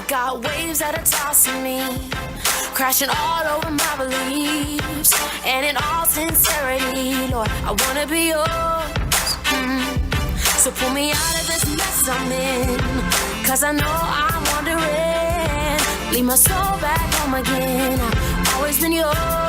got waves that are tossing me, crashing all over my beliefs. And in all sincerity, Lord, I wanna be yours. So pull me out of this mess I'm in, 'cause I know I'm wandering. Leave my soul back home again. I've always been yours.